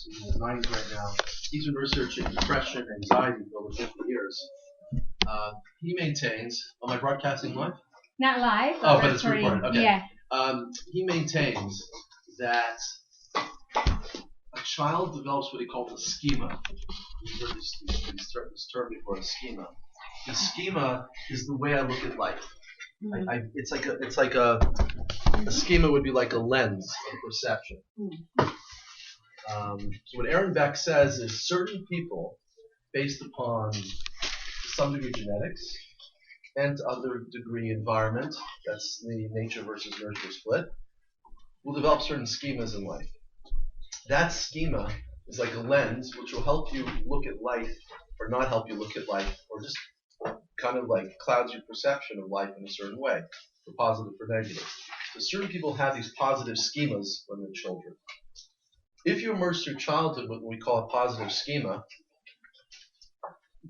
he's in his 90s right now. He's been researching depression and anxiety for over 50 years. He maintains, am I broadcasting live? Not live, but it's recorded. Okay. Yeah. He maintains that a child develops what he calls a schema. You've heard this term before, a schema. The schema is the way I look at life. It's like a schema would be like a lens of perception. So what Aaron Beck says is certain people, based upon to some degree genetics and to other degree environment, that's the nature versus nurture split, will develop certain schemas in life. That schema is like a lens which will help you look at life or not help you look at life, or just kind of like clouds your perception of life in a certain way, for positive or negative. So certain people have these positive schemas when they're children. If you immerse your childhood with what we call a positive schema,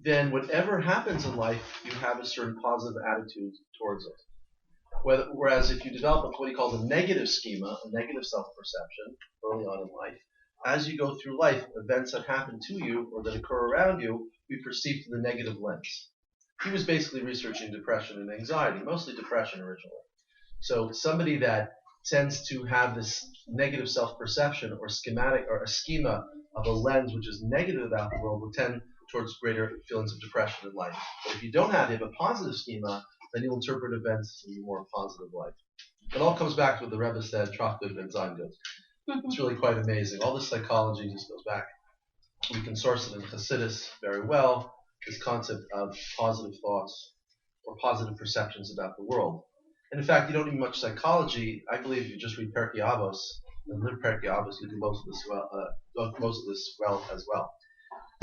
then whatever happens in life, you have a certain positive attitude towards it. Whereas if you develop what he calls a negative schema, a negative self-perception early on in life, as you go through life, events that happen to you or that occur around you, we perceive through the negative lens. He was basically researching depression and anxiety, mostly depression originally. So somebody that tends to have this negative self-perception or schematic or a schema of a lens which is negative about the world will tend towards greater feelings of depression in life. But if you don't have a positive schema, then you'll interpret events in a more positive light. It all comes back to what the Rebbe said, Trach gut, wenn sein gut. It's really quite amazing. All this psychology just goes back. We can source it in Hasidus very well, this concept of positive thoughts or positive perceptions about the world. And in fact, you don't need much psychology. I believe if you just read Perkei Avos and live Perkei Avos, you do most of this well as well.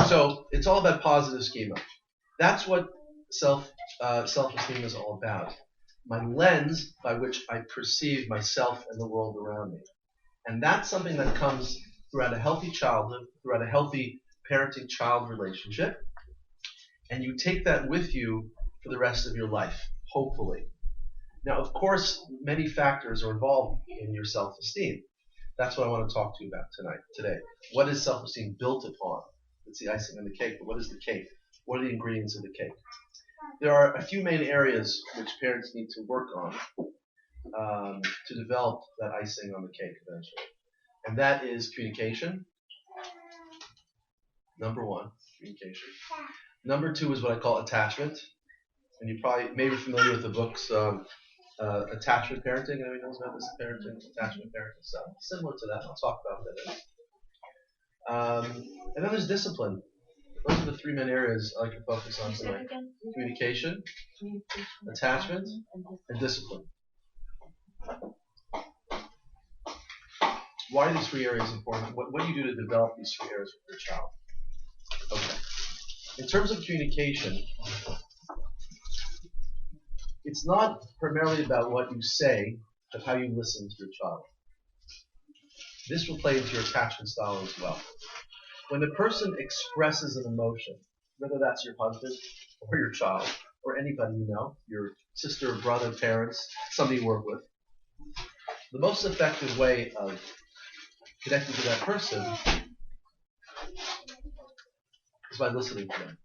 So it's all about positive schema. That's what self-esteem is all about. My lens by which I perceive myself and the world around me. And that's something that comes throughout a healthy childhood, throughout a healthy parenting-child relationship. And you take that with you for the rest of your life, hopefully. Now, of course, many factors are involved in your self-esteem. That's what I want to talk to you about today. What is self-esteem built upon? It's the icing on the cake, but what is the cake? What are the ingredients of the cake? There are a few main areas which parents need to work on to develop that icing on the cake eventually. And that is communication. Number one, communication. Number two is what I call attachment. And you may be familiar with the books Attachment Parenting. Anybody knows about this? Attachment parenting. So similar to that. I'll talk about that. And then there's discipline. Those are the three main areas I like to focus on tonight. Communication, attachment, and discipline. Why are these three areas important? What do you do to develop these three areas with your child? Okay. In terms of communication, it's not primarily about what you say, but how you listen to your child. This will play into your attachment style as well. When a person expresses an emotion, whether that's your husband or your child or anybody you know, your sister, brother, parents, somebody you work with, the most effective way of connecting to that person is by listening to them.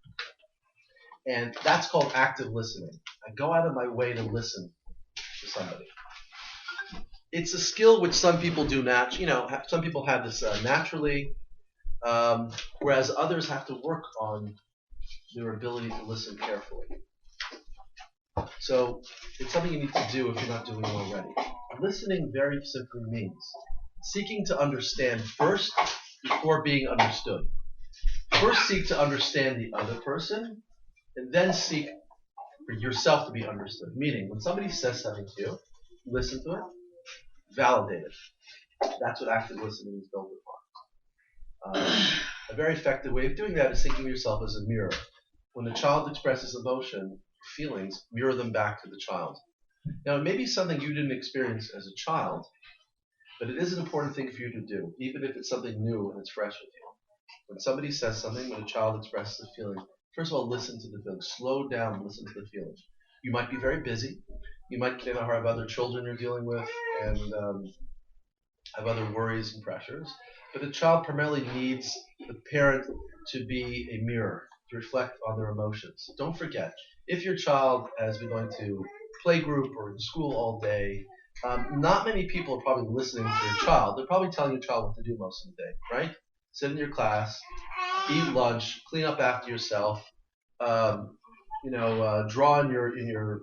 And that's called active listening. I go out of my way to listen to somebody. It's a skill which some people do some people have this naturally, whereas others have to work on their ability to listen carefully. So it's something you need to do if you're not doing it already. Listening very simply means seeking to understand first before being understood. First seek to understand the other person, and then seek for yourself to be understood. Meaning, when somebody says something to you, listen to it, validate it. That's what active listening is built upon. A very effective way of doing that is thinking of yourself as a mirror. When the child expresses emotion, feelings, mirror them back to the child. Now, it may be something you didn't experience as a child, but it is an important thing for you to do, even if it's something new and it's fresh with you. When somebody says something, when a child expresses a feeling, first of all, listen to the feeling. Slow down and listen to the feeling. You might be very busy. You might have other children you're dealing with and have other worries and pressures. But the child primarily needs the parent to be a mirror, to reflect on their emotions. Don't forget, if your child has been going to playgroup or in school all day, not many people are probably listening to your child. They're probably telling your child what to do most of the day, right? Sit in your class, eat lunch, clean up after yourself, draw in your choveret, in your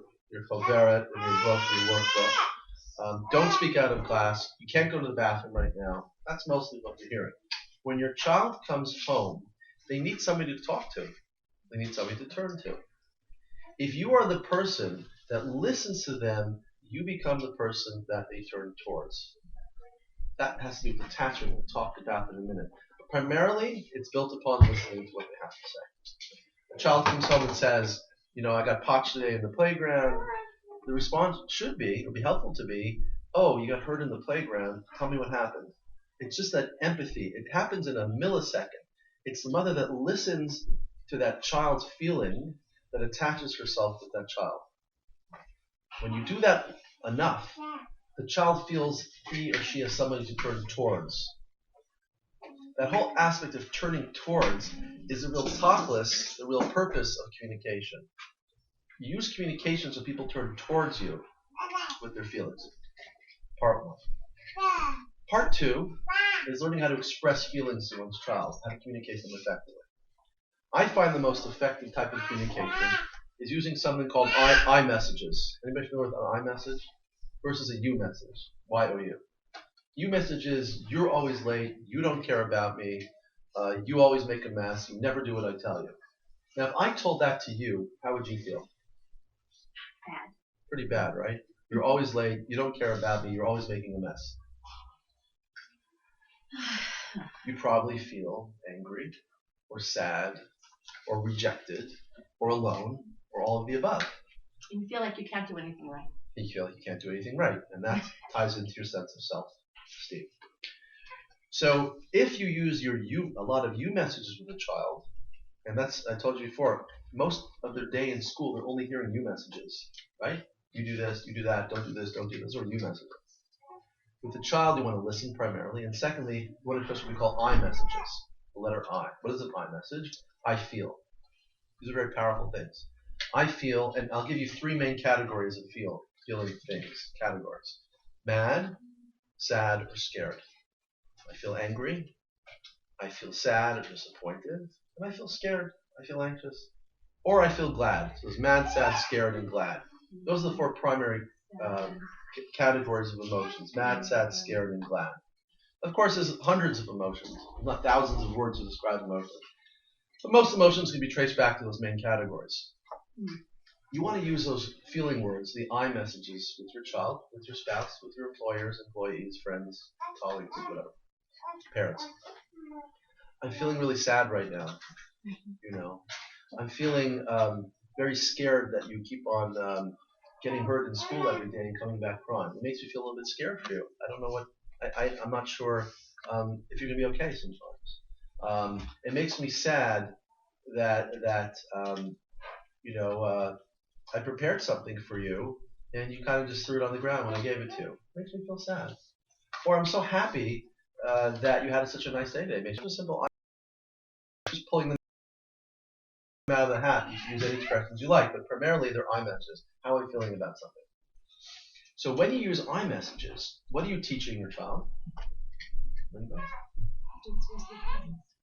book, your workbook. Don't speak out in class. You can't go to the bathroom right now. That's mostly what you're hearing. When your child comes home, they need somebody to talk to. They need somebody to turn to. If you are the person that listens to them, you become the person that they turn towards. That has to do with attachment. We'll talk about in a minute. But primarily, it's built upon listening to what they have to say. A child comes home and says, I got potched today in the playground. The response should be, it would be helpful to be, oh, you got hurt in the playground. Tell me what happened. It's just that empathy. It happens in a millisecond. It's the mother that listens to that child's feeling that attaches herself with that child. When you do that enough, the child feels he or she has somebody to turn towards. That whole aspect of turning towards is the real talkless, the real purpose of communication. You use communication so people turn towards you with their feelings. Part one. Part two is learning how to express feelings to one's child, how to communicate them effectively. I find the most effective type of communication is using something called I messages. Anybody familiar with an I message? Versus a you message. Y-O-U. You message is, you're always late, you don't care about me, you always make a mess, you never do what I tell you. Now, if I told that to you, how would you feel? Bad. Pretty bad, right? You're always late, you don't care about me, you're always making a mess. You probably feel angry, or sad, or rejected, or alone, or all of the above. You feel like you can't do anything right. You feel like you can't do anything right, and that ties into your sense of self-esteem. So if you use a lot of you messages with a child, and I told you before, most of their day in school, they're only hearing you messages, right? You do this, you do that, don't do this, or you messages. With the child, you want to listen primarily, and secondly, you want to express what we call I messages, the letter I. What is an I message? I feel. These are very powerful things. I feel, and I'll give you three main categories of feeling things, categories. Mad, sad, or scared. I feel angry, I feel sad or disappointed, and I feel scared, I feel anxious, or I feel glad. So it's mad, sad, scared, and glad. Those are the four primary categories of emotions: mad, sad, scared, and glad. Of course, there's hundreds of emotions, not thousands of words to describe emotions. But most emotions can be traced back to those main categories. You want to use those feeling words, the I messages, with your child, with your spouse, with your employers, employees, friends, colleagues, whatever, parents. I'm feeling really sad right now. I'm feeling very scared that you keep on getting hurt in school every day and coming back crying. It makes me feel a little bit scared for you. I don't know what. I'm not sure if you're going to be okay sometimes. It makes me sad that I prepared something for you and you kind of just threw it on the ground when I gave it to you. It makes me feel sad. Or I'm so happy that you had such a nice day today. It makes me simple. I'm just pulling them out of the hat. You can use any expressions you like, but primarily they're I messages. How am I feeling about something? So when you use I messages, what are you teaching your child?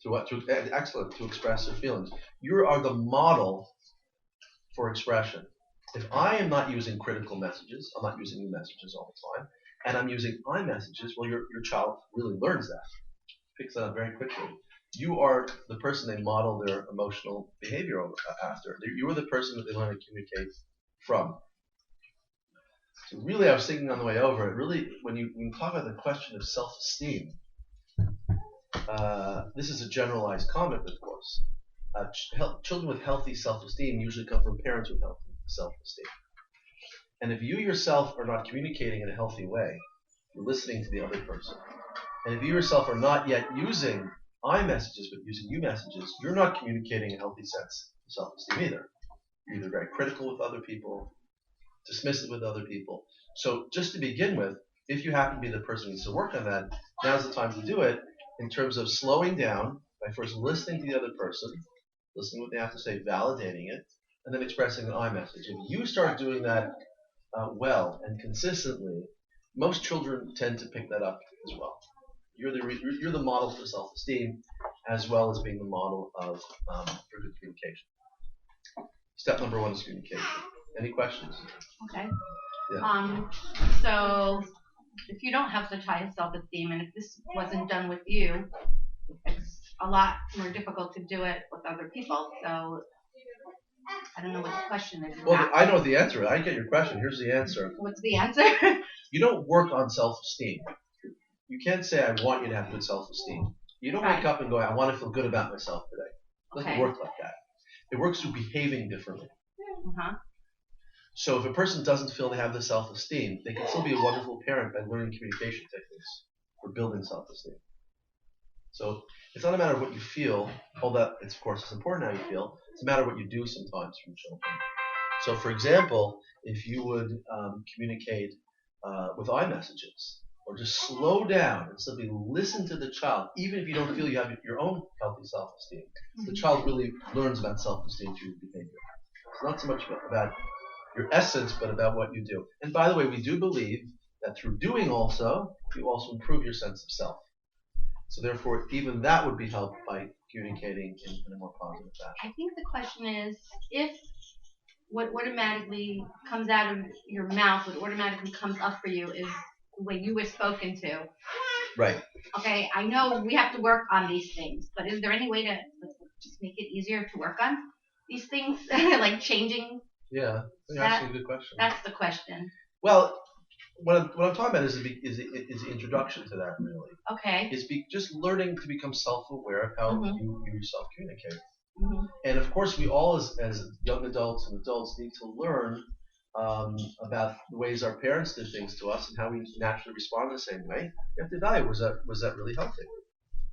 To what? Excellent. To express their feelings. You are the model for expression. If I am not using critical messages, I'm not using messages all the time, and I'm using I messages, well, your child really learns that, picks that up very quickly. You are the person they model their emotional behavior after. You are the person that they learn to communicate from. So really, I was thinking on the way over, it really, when you talk about the question of self-esteem, this is a generalized comment, of course. Children with healthy self-esteem usually come from parents with healthy self-esteem. And if you yourself are not communicating in a healthy way, you're listening to the other person. And if you yourself are not yet using I messages, but using you messages, you're not communicating a healthy sense of self-esteem either. You're either very critical with other people, dismissive with other people. So just to begin with, if you happen to be the person who needs to work on that, now's the time to do it. in terms of slowing down by first listening to the other person, listening to what they have to say, validating it, and then expressing an I message. If you start doing that well and consistently, most children tend to pick that up as well. You're the model for self-esteem, as well as being the model of for good communication. Step number 1 is communication. Any questions? Okay. Yeah. So if you don't have such high self-esteem, and if this wasn't done with you, it's a lot more difficult to do it with other people. So I don't know what the question is. Well, I know the answer. I get your question. Here's the answer. What's the answer? You don't work on self-esteem. You can't say, I want you to have good self-esteem. You don't wake up and go, I want to feel good about myself today. It doesn't work like that. It works through behaving differently. So if a person doesn't feel they have the self-esteem, they can still be a wonderful parent by learning communication techniques for building self-esteem. So it's not a matter of what you feel, although it's, of course, it's important how you feel. It's a matter of what you do sometimes from children. So, for example, if you would communicate with iMessages, or just slow down and simply listen to the child, even if you don't feel you have your own healthy self-esteem, the child really learns about self-esteem through behavior. It's not so much about your essence, but about what you do. And by the way, we do believe that through doing also, you also improve your sense of self. So therefore, even that would be helped by communicating in a more positive fashion. I think the question is, if what automatically comes out of your mouth, what automatically comes up for you is the way you were spoken to. Right. Okay, I know we have to work on these things, but is there any way to just make it easier to work on these things, like changing? Yeah, that's actually a good question. That's the question. Well, what I'm talking about is the introduction to that, really. Okay. Is just learning to become self-aware of how you yourself communicate. And of course, we all, as young adults and adults, need to learn about the ways our parents did things to us and how we naturally respond the same way. You have to evaluate, was that really healthy?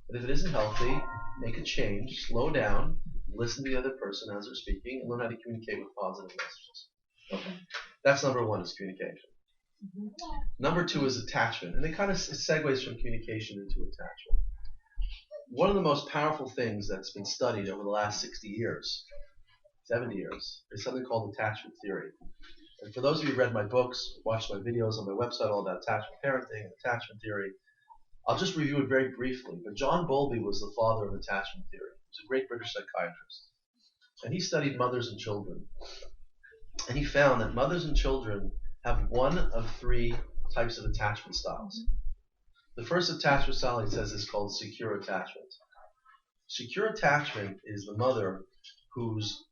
And if it isn't healthy, make a change, slow down, listen to the other person as they're speaking, and learn how to communicate with positive messages. Okay. That's number 1 is communication. Number 2 is attachment, and it kind of segues from communication into attachment. One of the most powerful things that's been studied over the last 60 years, 70 years, is something called attachment theory. And for those of you who read my books, watched my videos on my website all about attachment parenting and attachment theory, I'll just review it very briefly. But John Bowlby was the father of attachment theory. He was a great British psychiatrist. And he studied mothers and children. And he found that mothers and children have one of 3 types of attachment styles. The first attachment style, he says, is called secure attachment. Secure attachment is the mother who's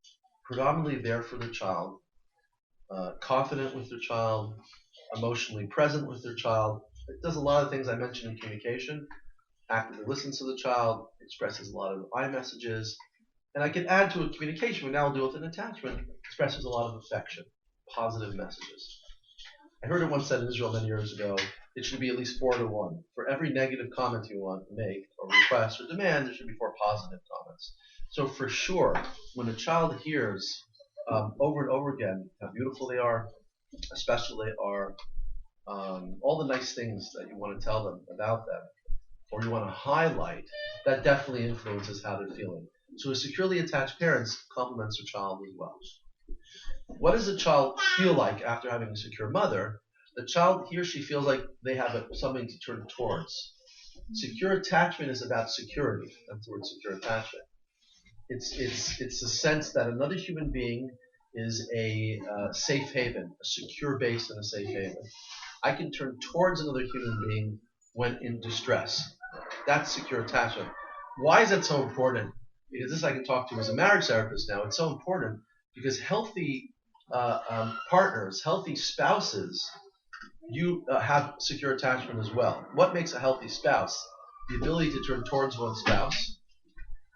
predominantly there for their child, confident with their child, emotionally present with their child. It does a lot of things I mentioned in communication. Actively listens to the child, expresses a lot of I messages. And I can add to a communication, but now I'll deal with an attachment, expresses a lot of affection, positive messages. I heard it once said in Israel many years ago, it should be at least 4 to 1. For every negative comment you want to make, or request, or demand, there should be 4 positive comments. So for sure, when a child hears over and over again how beautiful they are, especially they are, all the nice things that you want to tell them about them, or you want to highlight, that definitely influences how they're feeling. So a securely attached parent compliments their child as well. What does a child feel like after having a secure mother? The child, he or she feels like they have something to turn towards. Secure attachment is about security. That's the word, secure attachment. It's a sense that another human being is a safe haven, a secure base and a safe haven. I can turn towards another human being when in distress. That's secure attachment. Why is that so important? Because this I can talk to as a marriage therapist now. It's so important because healthy partners, healthy spouses, you have secure attachment as well. What makes a healthy spouse? The ability to turn towards one's spouse,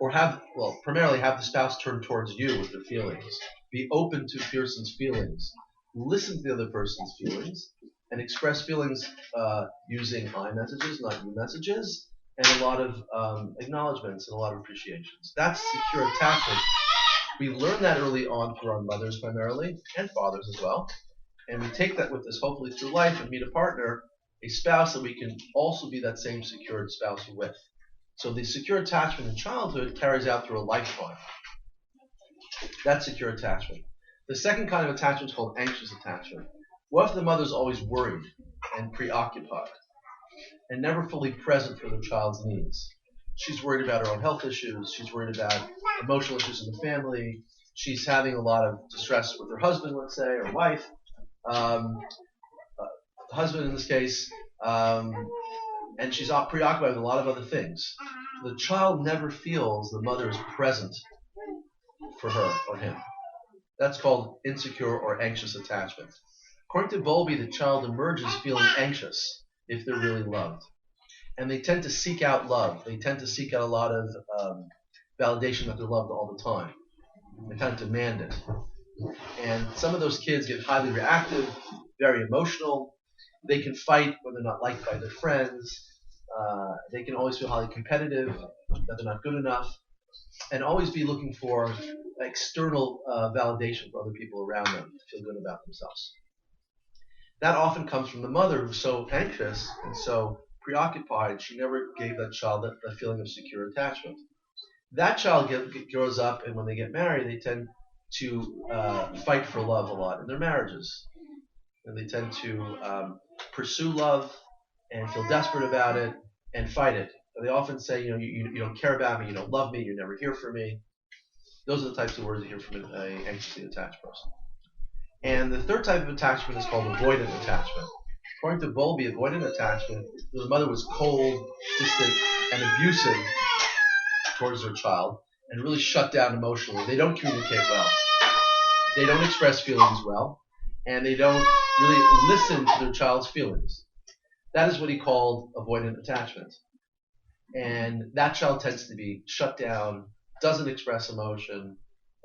or primarily have the spouse turn towards you with their feelings. Be open to the person's feelings. Listen to the other person's feelings, and express feelings using I messages, not you messages, and a lot of acknowledgments and a lot of appreciations. That's secure attachment. We learn that early on through our mothers primarily, and fathers as well. And we take that with us hopefully through life and meet a partner, a spouse that we can also be that same secured spouse with. So the secure attachment in childhood carries out through a lifetime. That's secure attachment. The second kind of attachment is called anxious attachment. What if the mother's always worried and preoccupied and never fully present for the child's needs? She's worried about her own health issues. She's worried about emotional issues in the family. She's having a lot of distress with her husband, let's say, or wife. Husband in this case, and she's preoccupied with a lot of other things. The child never feels the mother is present for her or him. That's called insecure or anxious attachment. According to Bowlby, the child emerges feeling anxious if they're really loved. And they tend to seek out love. They tend to seek out a lot of validation that they're loved all the time. They kind of demand it. And some of those kids get highly reactive, very emotional. They can fight when they're not liked by their friends. They can always feel highly competitive, that they're not good enough, and always be looking for external validation from other people around them to feel good about themselves. That often comes from the mother who's so anxious and so preoccupied, she never gave that child that feeling of secure attachment. That child grows up, and when they get married, they tend to fight for love a lot in their marriages. And they tend to pursue love and feel desperate about it and fight it. They often say, you don't care about me, you don't love me, you're never here for me. Those are the types of words you hear from an anxiously attached person. And the third type of attachment is called avoidant attachment. According to Bowlby, avoidant attachment, the mother was cold, distant, and abusive towards her child and really shut down emotionally. They don't communicate well. They don't express feelings well. And they don't really listen to their child's feelings. That is what he called avoidant attachment. And that child tends to be shut down, doesn't express emotion,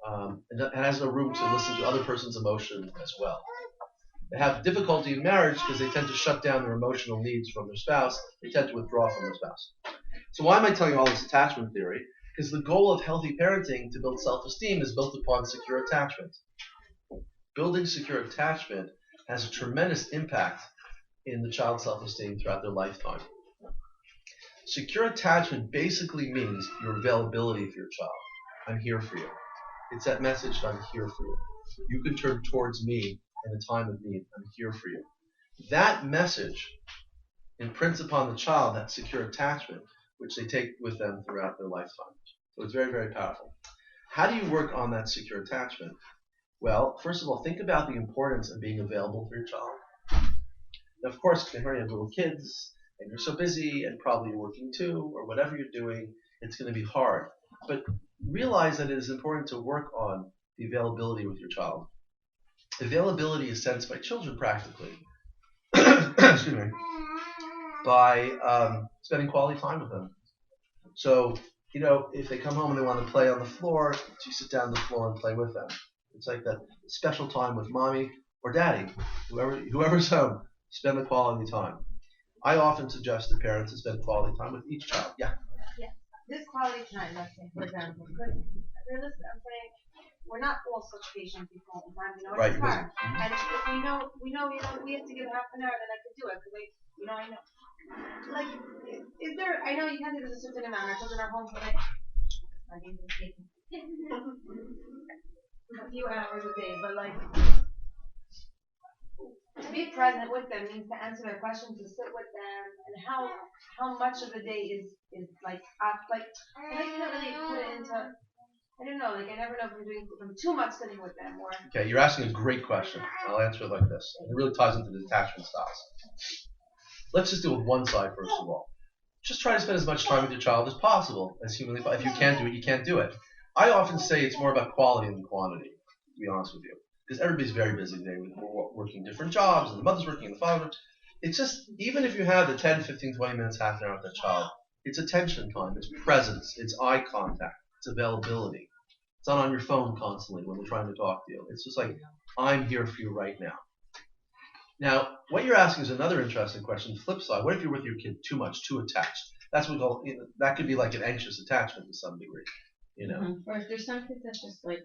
and has no room to listen to other person's emotion as well. They have difficulty in marriage because they tend to shut down their emotional needs from their spouse. They tend to withdraw from their spouse. So why am I telling you all this attachment theory? Because the goal of healthy parenting to build self-esteem is built upon secure attachment. Building secure attachment has a tremendous impact in the child's self-esteem throughout their lifetime. Secure attachment basically means your availability for your child. I'm here for you. It's that message that I'm here for you. You can turn towards me in a time of need. I'm here for you. That message imprints upon the child that secure attachment, which they take with them throughout their lifetime. So it's very, very powerful. How do you work on that secure attachment? Well, first of all, think about the importance of being available for your child. Now, of course, if you have little kids and you're so busy and probably you're working too, or whatever you're doing, it's going to be hard. But realize that it is important to work on the availability with your child. Availability is sensed by children practically excuse me, by spending quality time with them. So, if they come home and they want to play on the floor, you sit down on the floor and play with them. It's like that special time with mommy or daddy, whoever's home. Spend the quality time. I often suggest to parents to spend quality time with each child. Yeah. Yeah. This quality time, let's say, for example, because realistically, I'm saying we're not all such patient people all the time. Right. It's hard. And if we know, we have to give half an hour, then I could do it. Because I know. Like, is there? I know you can't do this a certain amount. Our children are home for like a few hours a day, but like. To be present with them means to answer their questions, to sit with them, and how much of the day is like I never really put it into. I don't know, I never know if I'm too much sitting with them or. Okay, you're asking a great question. I'll answer it like this. It really ties into the attachment styles. Let's just deal with one side first of all. Just try to spend as much time with your child as possible, as humanly possible. If you can't do it, you can't do it. I often say it's more about quality than quantity, to be honest with you. Because everybody's very busy today with working different jobs, and the mother's working and the father. It's just, even if you have the 10, 15, 20 minutes, half an hour with that child, it's attention time, it's presence, it's eye contact, it's availability. It's not on your phone constantly when they're trying to talk to you. It's just like, I'm here for you right now. Now, what you're asking is another interesting question. The flip side, what if you're with your kid too much, too attached? That's what we call, that could be like an anxious attachment to some degree. Or if there's some kids that's just like,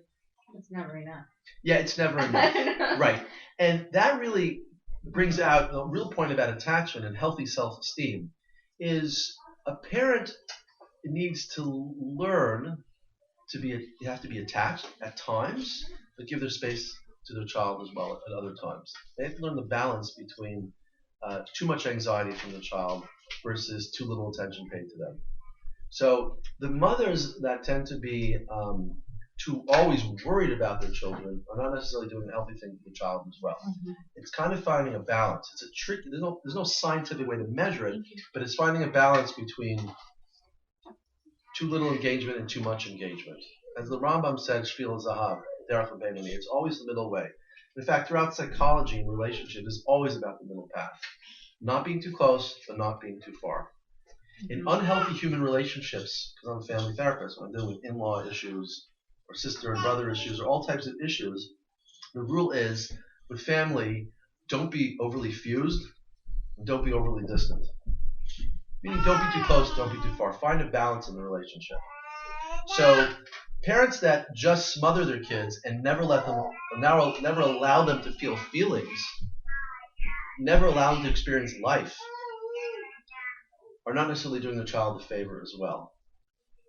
it's never enough. Yeah, it's never enough. Right. And that really brings out the real point about attachment and healthy self-esteem is a parent it needs to learn to be, you have to be attached at times, but give their space to their child as well at other times. They have to learn the balance between too much anxiety from the child versus too little attention paid to them. So the mothers that tend to be too always worried about their children are not necessarily doing a healthy thing for the child as well. It's kind of finding a balance. It's a trick. There's no scientific way to measure it, but it's finding a balance between too little engagement and too much engagement. As the Rambam said, Shvil Zahav, it's always the middle way. In fact, throughout psychology and relationships, it's always about the middle path. Not being too close, but not being too far. In unhealthy human relationships, because I'm a family therapist, when I'm dealing with in-law issues or sister and brother issues or all types of issues, the rule is, with family, don't be overly fused, and don't be overly distant. Meaning don't be too close, don't be too far. Find a balance in the relationship. So parents that just smother their kids and never allow them to feel feelings, never allow them to experience life, are not necessarily doing the child a favor as well.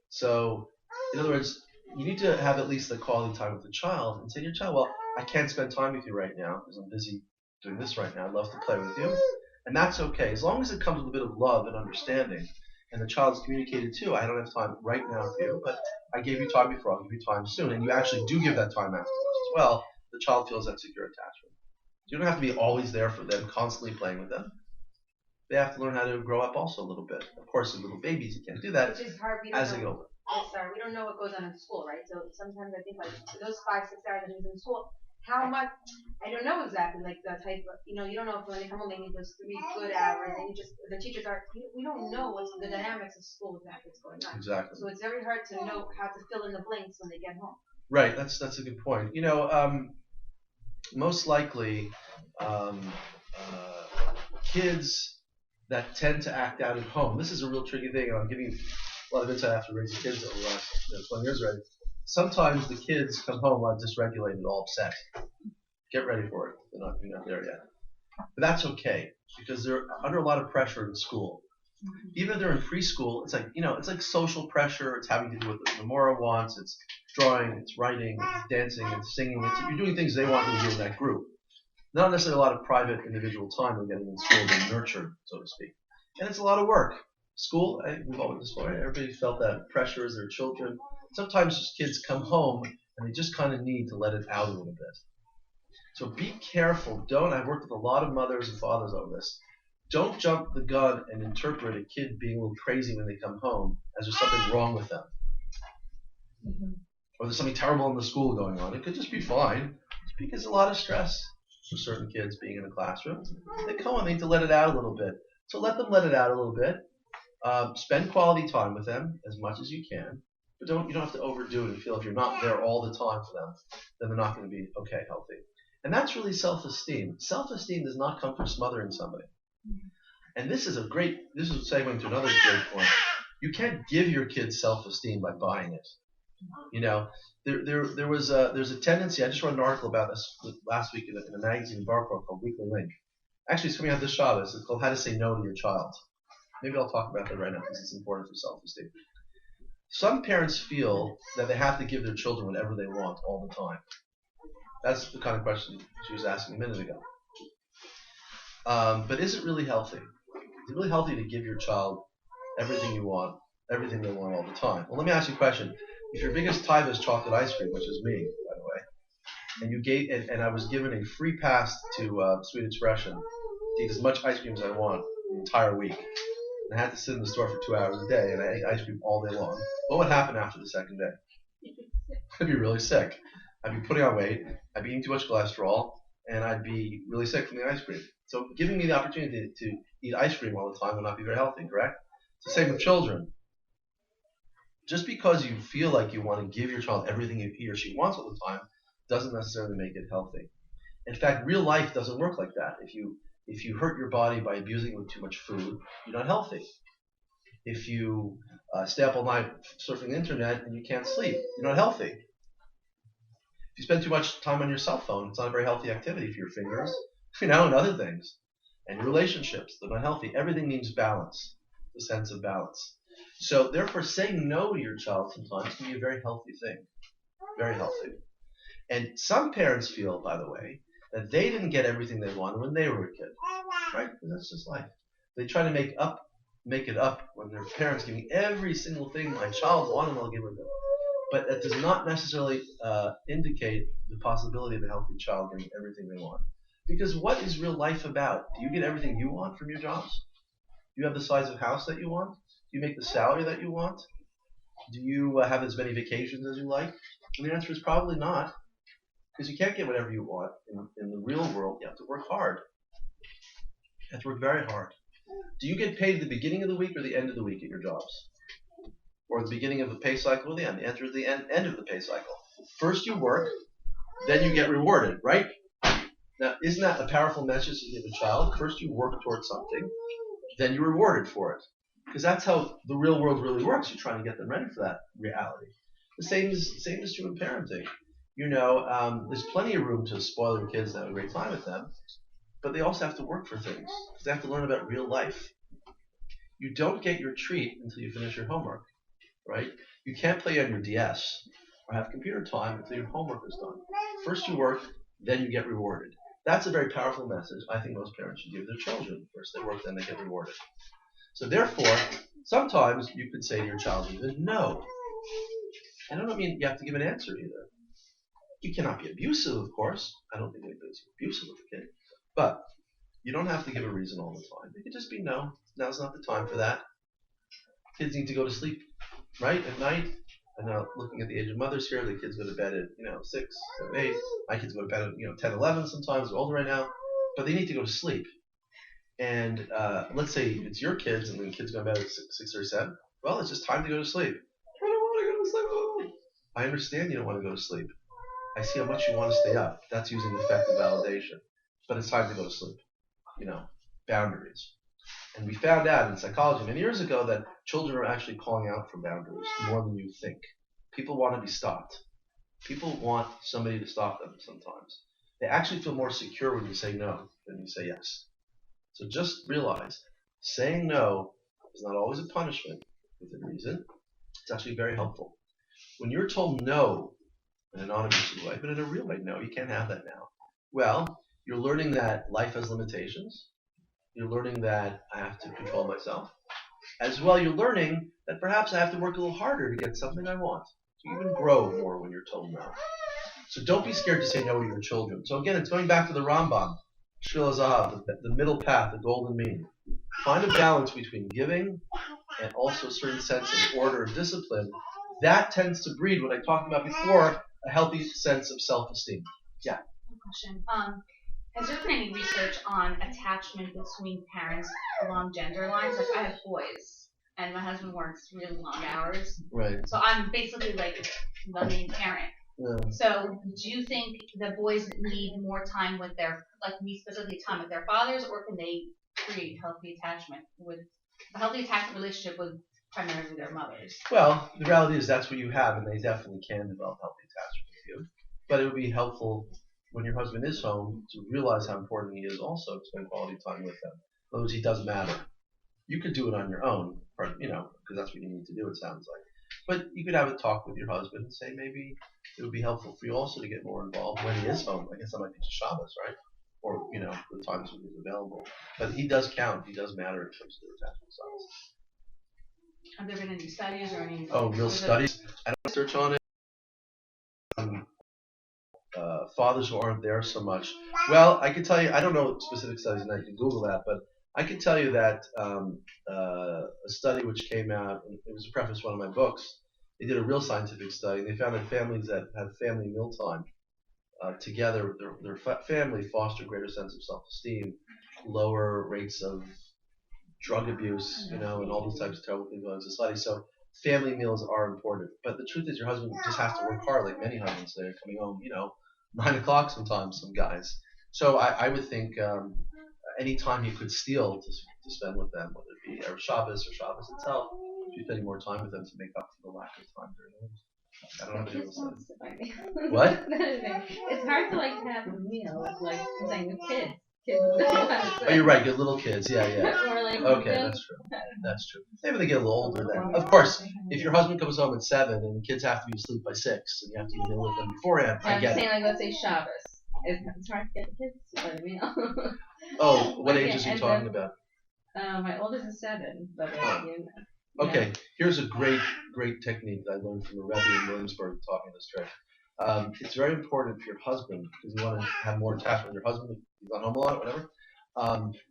So, in other words, you need to have at least the quality time with the child and say to your child, well, I can't spend time with you right now because I'm busy doing this right now. I'd love to play with you. And that's okay. As long as it comes with a bit of love and understanding, and the child's communicated too, I don't have time right now for you, but I gave you time before, I'll give you time soon. And you actually do give that time afterwards as well. The child feels that secure attachment. So you don't have to be always there for them, constantly playing with them. They have to learn how to grow up also a little bit. Of course, as little babies, you can't do that. Which is hard. As they go. Sorry, we don't know what goes on in school, right? So sometimes I think like those 5-6 hours that he was in school, how much, I don't know exactly, like the type of, you don't know if when they come home they need those 3 good hours, and the teachers are, we don't know what's the dynamics of school that's going on. Exactly. So it's very hard to know how to fill in the blanks when they get home. Right, that's a good point. Most likely, kids that tend to act out at home, this is a real tricky thing, and I'm giving a lot of insight after raising kids over the last 20 years already. Sometimes the kids come home all dysregulated, all upset. Get ready for it. You're not there yet. But that's okay, because they're under a lot of pressure in school. Even if they're in preschool, it's like social pressure. It's having to do with what the Memora wants. It's drawing, it's writing, it's dancing, it's singing. You're doing things they want you to do in that group. Not necessarily a lot of private individual time they're getting in school, being nurtured, so to speak. And it's a lot of work. School, we've always discovered, everybody felt that pressure as their children. Sometimes just kids come home and they just kind of need to let it out a little bit. So be careful. I've worked with a lot of mothers and fathers over this. Don't jump the gun and interpret a kid being a little crazy when they come home as there's something wrong with them. Or there's something terrible in the school going on. It could just be fine. It's because there's a lot of stress for certain kids being in a classroom. They come home, they need to let it out a little bit. So let them let it out a little bit. Spend quality time with them as much as you can. But you don't have to overdo it and feel if you're not there all the time for them, then they're not going to be healthy. And that's really self-esteem. Self-esteem does not come from smothering somebody. And this is segueing to another great point. You can't give your kids self-esteem by buying it. There's a tendency. I just wrote an article about this last week in a magazine in Barcrow called Weekly Link. Actually, it's coming out this Shabbos. It's called How to Say No to Your Child. Maybe I'll talk about that right now because it's important for self-esteem. Some parents feel that they have to give their children whatever they want all the time. That's the kind of question she was asking a minute ago. But is it really healthy? Is it really healthy to give your child everything you want, everything they want all the time? Well, let me ask you a question. If your biggest tithe is chocolate ice cream, which is me, by the way, and I was given a free pass to Sweet Expression to eat as much ice cream as I want the entire week, and I had to sit in the store for 2 hours a day, and I ate ice cream all day long, what would happen after the second day? I'd be really sick. I'd be putting on weight, I'd be eating too much cholesterol, and I'd be really sick from the ice cream. So giving me the opportunity to eat ice cream all the time would not be very healthy, correct? It's the same with children. Just because you feel like you want to give your child everything he or she wants all the time doesn't necessarily make it healthy. In fact, real life doesn't work like that. If you hurt your body by abusing it with too much food, you're not healthy. If you stay up all night surfing the internet and you can't sleep, you're not healthy. If you spend too much time on your cell phone, it's not a very healthy activity for your fingers, and other things. And your relationships, they're not healthy. Everything needs balance, the sense of balance. So therefore, saying no to your child sometimes can be a very healthy thing. Very healthy. And some parents feel, by the way, that they didn't get everything they wanted when they were a kid, right? Because that's just life. They try to make it up when their parents give me every single thing my child wanted, I'll give it to them. But that does not necessarily indicate the possibility of a healthy child getting everything they want. Because what is real life about? Do you get everything you want from your jobs? Do you have the size of house that you want? Do you make the salary that you want? Do you have as many vacations as you like? And the answer is probably not. Because you can't get whatever you want. In the real world, you have to work hard. You have to work very hard. Do you get paid at the beginning of the week or the end of the week at your jobs? Or the beginning of the pay cycle or the end? The answer is the end of the pay cycle. First you work, then you get rewarded, right? Now, isn't that a powerful message to give a child? First you work towards something, then you're rewarded for it. Because that's how the real world really works. You're trying to get them ready for that reality. The same is true in parenting. There's plenty of room to spoil your kids and have a great time with them, but they also have to work for things because they have to learn about real life. You don't get your treat until you finish your homework, right? You can't play on your DS or have computer time until your homework is done. First you work, then you get rewarded. That's a very powerful message I think most parents should give their children. First they work, then they get rewarded. So therefore, sometimes you could say to your child even no. And I don't mean you have to give an answer either. You cannot be abusive, of course. I don't think anybody's abusive with a kid. But you don't have to give a reason all the time. It could just be no. Now's not the time for that. Kids need to go to sleep, right, at night. And now looking at the age of mothers here, the kids go to bed at 6, 7, 8. My kids go to bed at 10, 11 sometimes. They're older right now. But they need to go to sleep. And let's say it's your kids and the kids go to bed at 6 or 7. Well, it's just time to go to sleep. I don't want to go to sleep. I understand you don't want to go to sleep. I see how much you want to stay up. That's using effective validation. But it's time to go to sleep. Boundaries. And we found out in psychology many years ago that children are actually calling out for boundaries more than you think. People want to be stopped. People want somebody to stop them sometimes. They actually feel more secure when you say no than you say yes. So just realize, saying no is not always a punishment within reason. It's actually very helpful. When you're told no in a non-abusive way, but in a real way, no, you can't have that now. Well, you're learning that life has limitations. You're learning that I have to control myself. As well, you're learning that perhaps I have to work a little harder to get something I want. You even grow more when you're told no. So don't be scared to say no to your children. So again, it's going back to the Rambam, Shvil Zahav, the middle path, the golden mean. Find a balance between giving and also a certain sense of order and discipline. That tends to breed what I talked about before, a healthy sense of self-esteem. Yeah. Question. Has there been any research on attachment between parents along gender lines? Like I have boys, and my husband works really long hours. Right. So I'm basically like the main parent. Yeah. So do you think the boys need more time with me specifically time with their fathers, or can they create healthy attachment relationship with primarily their mothers? Well, the reality is that's what you have, and they definitely can develop healthy attachment with you. But it would be helpful when your husband is home to realize how important he is also to spend quality time with him. In other words, he does matter. You could do it on your own, because that's what you need to do, it sounds like. But you could have a talk with your husband and say maybe it would be helpful for you also to get more involved when he is home. I guess that might be just Shabbos, right? Or, the times when he's available. But he does count. He does matter in terms of their attachment styles. Have there been any studies or any? Oh, real studies? I don't research on it. Fathers who aren't there so much. Well, I can tell you, I don't know specific studies, and I can Google that, but I can tell you that a study which came out, and it was a preface to one of my books, they did a real scientific study. They found that families that have family mealtime together, their family foster greater sense of self-esteem, lower rates of drug abuse, and all these types of terrible things going on in society. So family meals are important. But the truth is your husband just has to work hard, like many husbands. They're coming home, 9 o'clock sometimes, some guys. So I would think any time he could steal to spend with them, whether it be Erev Shabbos or Shabbos itself, he's spending more time with them to make up for the lack of time during the week. I don't know if it was What? It's hard to have a meal with saying with kids. kids. Oh, you're right. Get little kids. Yeah. Or like, Okay, that's true. That's true. Maybe they get a little older then. Of course, if your husband comes home at 7 and the kids have to be asleep by 6, and you have to eat a meal with them beforehand, I I'm get saying it. like, let's say Shabbos. It's hard to get the kids to let me know. Oh, what Okay, age is he and talking then- about? My oldest is 7, but Okay, here's a great technique that I learned from a Rebbe in Williamsburg talking this trick. It's very important for your husband, because you want to have more attachment with your husband, if he's not home a lot, whatever,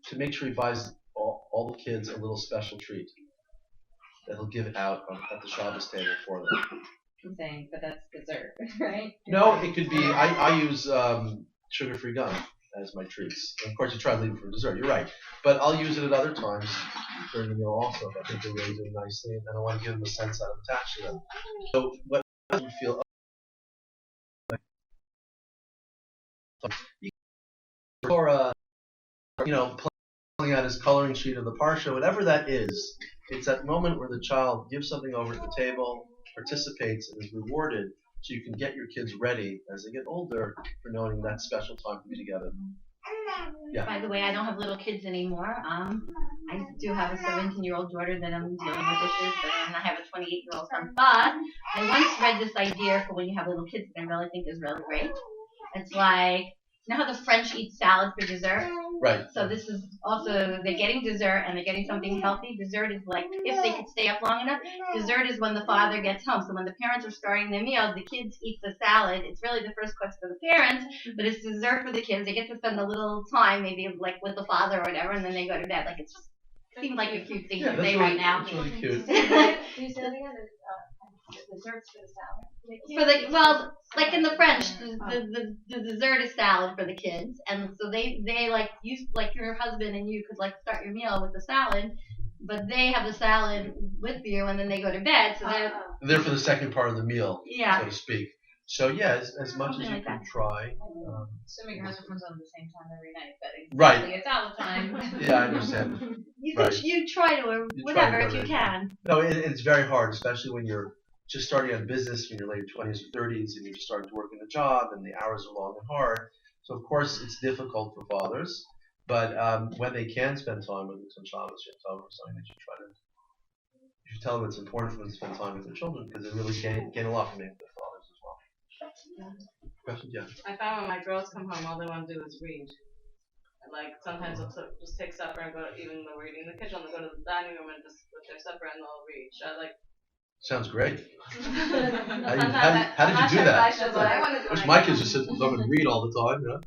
to make sure he buys all the kids a little special treat that he'll give out at the Shabbos table for them. I'm saying, but that's dessert, right? No, it could be, I use sugar-free gum as my treats. And of course, you try to leave it for dessert, you're right. But I'll use it at other times during the meal also, if I think they're really doing nicely, and I want to give them a sense that I'm attached to them. So what you feel, or pulling out his coloring sheet of the parsha, whatever that is, it's that moment where the child gives something over at the table, participates, and is rewarded, so you can get your kids ready as they get older for knowing that special time to be together. Yeah. By the way, I don't have little kids anymore. I do have a 17-year-old daughter that I'm dealing with issues, and I have a 28-year-old son. But I once read this idea for when you have little kids that I really think is really great. It's like, you know how the French eat salad for dessert? Right. So this is also, they're getting dessert and they're getting something healthy. Dessert is like, if they could stay up long enough, dessert is when the father gets home. So when the parents are starting their meal, the kids eat the salad. It's really the first course for the parents, but it's dessert for the kids. They get to spend a little time, maybe like with the father or whatever, and then they go to bed. Like, it's just seems like a cute thing to say right now. That's really cute. Can you say that again? Desserts for the salad? For the, well, like in the French, the dessert is salad for the kids, and so they like you, like your husband and you could like start your meal with the salad, but they have the salad with you and then they go to bed, so they're They're for the second part of the meal, yeah. so to speak. So yeah, as much Something as you like can that. try. Assuming your husband comes on at the same time every night, but Right. it's salad time. Yeah, I understand. You Right. you try to or You whatever try if you to, can. No, it's very hard, especially when you're just starting on business in your late 20s or 30s, and you're just starting to work in a job, and the hours are long and hard. So of course it's difficult for fathers, but when they can spend time with us on Shabbos, you tell them something that you try to. You should tell them it's important for them to spend time with their children because they really gain a lot from being with their fathers as well. Questions? Yeah. I found when my girls come home, all they want to do is read. Like sometimes they'll just take supper and go, even though we're eating in the kitchen, they'll go to the dining room and just with their supper and they'll read. Should I like? Sounds great. Sometimes How did you do that? I should like. Wish my kids would sit with them and read all the time. You know?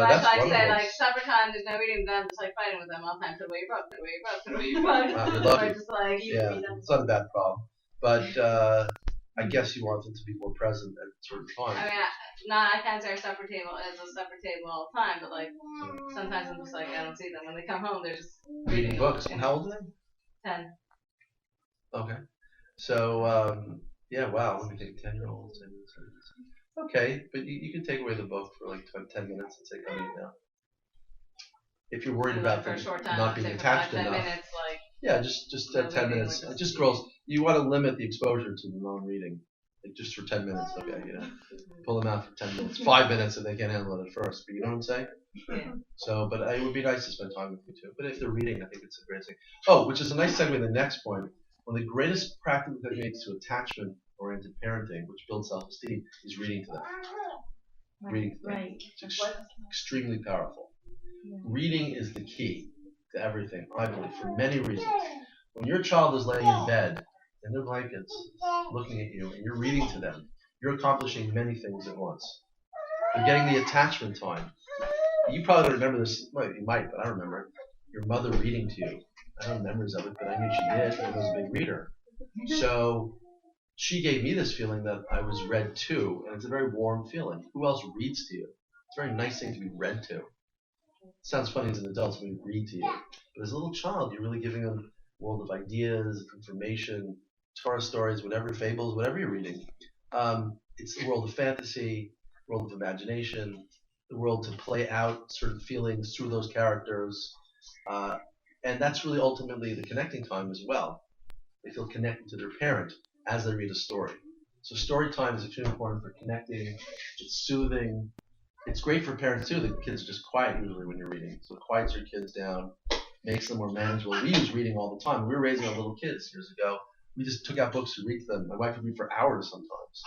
That's That's why I say wonderful. like supper time. There's no reading. Then I'm just like fighting with them all the time. Put away your book. Put away your book. Put away your book. We're lucky. Or just like you Yeah, read them. it's not a bad problem. But I guess you want them to be more present at certain I times. mean, I can't say our supper table is a supper table all the time, but like sometimes I'm just like I don't see them when they come home. They're just Reading books. You know, How old are they? 10. Okay. So, yeah, wow, let me think. 10-year-olds. Okay, but you can take away the book for like 10 minutes and say, come eat now. If you're worried And, about like, for them a short time, not I'd being say for attached 5-10 enough. minutes, like. Yeah, just No 10 reading, minutes. like Just girls, you want to limit the exposure to the non-reading. Like just for 10 minutes, okay, you know. Pull them out for 10 minutes. 5 minutes if they can't handle it at first, but you know what I'm saying? Yeah. So, but it would be nice to spend time with you too. But if they're reading, I think it's a great thing. Oh, which is a nice segue to the next point. One of the greatest practical techniques to attachment-oriented parenting, which builds self-esteem, is reading to them. Reading to them. Right. It's extremely powerful. Yeah. Reading is the key to everything, I believe, for many reasons. When your child is laying in bed, in their blankets, looking at you, and you're reading to them, you're accomplishing many things at once. You're getting the attachment time. You probably don't remember this, well, you might, but I remember your mother reading to you. I don't have memories of it, but I knew she did. I was a big reader. So she gave me this feeling that I was read to, and it's a very warm feeling. Who else reads to you? It's a very nice thing to be read to. It sounds funny as an adult when we read to you, but as a little child, you're really giving them a world of ideas, information, Torah stories, whatever, fables, whatever you're reading. It's the world of fantasy, world of imagination, the world to play out certain feelings through those characters. And that's really ultimately the connecting time as well. They feel connected to their parent as they read a story. So story time is extremely important for connecting. It's soothing. it's great for parents too. The kids are just quiet usually when you're reading, so it quiets your kids down, makes them more manageable. We use reading all the time. We were raising our little kids years ago. We just took out books to read to them. My wife would read for hours sometimes